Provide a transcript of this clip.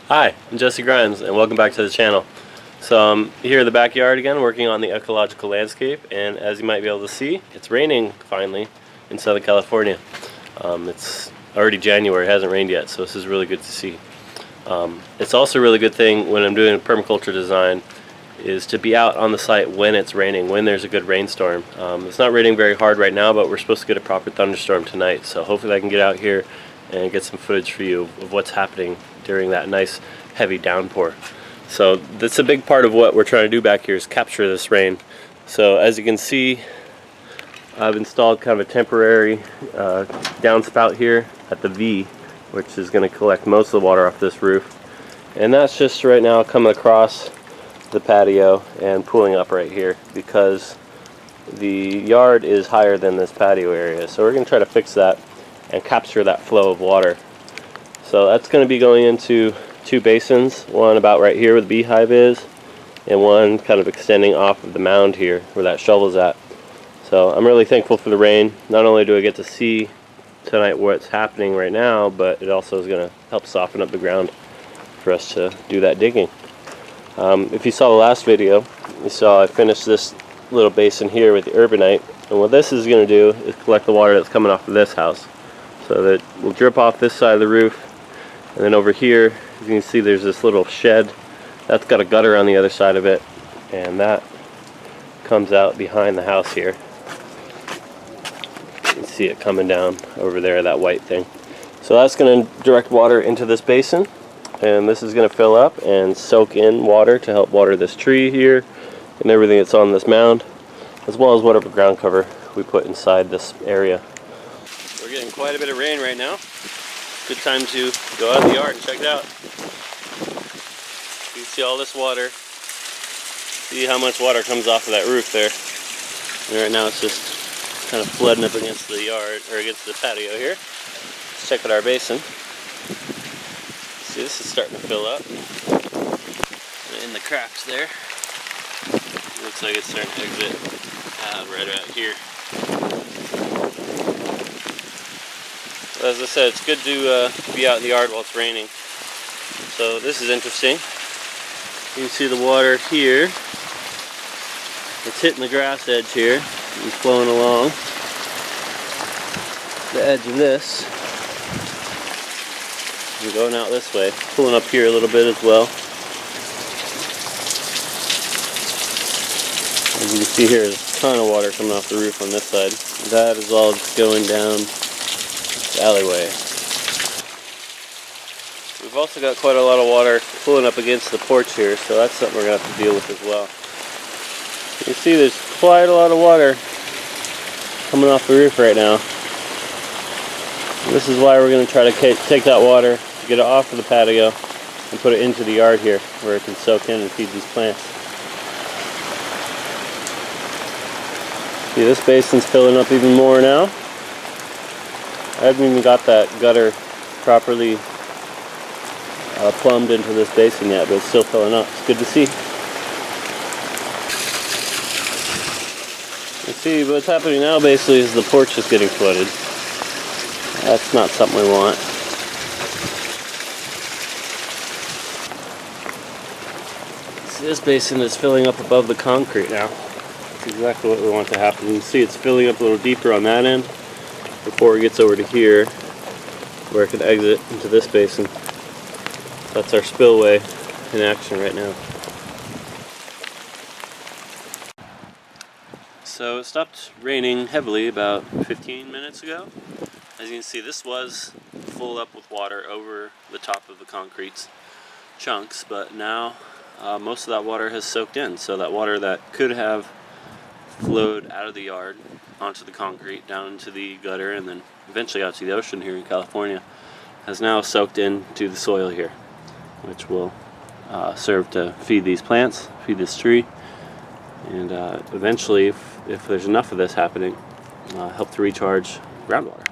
Hi, I'm Jesse Grimes and welcome back to the channel. So I'm here in the backyard again working on the ecological landscape, and as you might be able to see, it's raining finally in Southern California. It's already January, it hasn't rained yet, so this is really good to see. It's also a really good thing when I'm doing permaculture design is to be out on the site when it's raining, when there's a good rainstorm. It's not raining very hard right now, but we're supposed to get a proper thunderstorm tonight, so hopefully I can get out here and get some footage for you of what's happening during that nice heavy downpour. So that's a big part of what we're trying to do back here, is capture this rain. So as you can see, I've installed kind of a temporary downspout here at the V, which is going to collect most of the water off this roof, and that's just right now coming across the patio and pooling up right here because the yard is higher than this patio area. So we're going to try to fix that and capture that flow of water. So that's going to be going into two basins, one about right here where the beehive is, and one kind of extending off of the mound here where that shovel's at. So I'm really thankful for the rain. Not only do I get to see tonight what's happening right now, but it also is going to help soften up the ground for us to do that digging. If you saw the last video, you saw I finished this little basin here with the urbanite, and what this is going to do is collect the water that's coming off of this house. So that will drip off this side of the roof, and then over here you can see there's this little shed that's got a gutter on the other side of it, and that comes out behind the house here. You can see it coming down over there, that white thing. So that's going to direct water into this basin, and this is going to fill up and soak in water to help water this tree here and everything that's on this mound, as well as whatever ground cover we put inside this area. We're getting quite a bit of rain right now. Good time to go out in the yard and check it out. You can see all this water. See how much water comes off of that roof there. And right now it's just kind of flooding up against the yard, or against the patio here. Let's check out our basin. See, this is starting to fill up in the cracks there. It looks like it's starting to exit right about here. As I said, it's good to be out in the yard while it's raining. So this is interesting. You can see the water here. It's hitting the grass edge here and flowing along the edge of this and going out this way, pulling up here a little bit as well. As you can see here, there's a ton of water coming off the roof on this side. That is all just going down alleyway. We've also got quite a lot of water pulling up against the porch here, so that's something we're going to have to deal with as well. You can see there's quite a lot of water coming off the roof right now. And this is why we're going to try to take that water, get it off of the patio, and put it into the yard here where it can soak in and feed these plants. See, this basin's filling up even more now. I haven't even got that gutter properly plumbed into this basin yet, but it's still filling up. It's good to see. You see, what's happening now basically is the porch is getting flooded. That's not something we want. See, this basin is filling up above the concrete now. That's exactly what we want to happen. You can see it's filling up a little deeper on that end before it gets over to here where it can exit into this basin. That's our spillway in action right now. So it stopped raining heavily about 15 minutes ago. As you can see, this was full up with water over the top of the concrete chunks, but now most of that water has soaked in. So that water that could have flowed out of the yard onto the concrete, down into the gutter, and then eventually out to the ocean here in California, has now soaked into the soil here, which will serve to feed these plants, feed this tree, and eventually, if there's enough of this happening, help to recharge groundwater.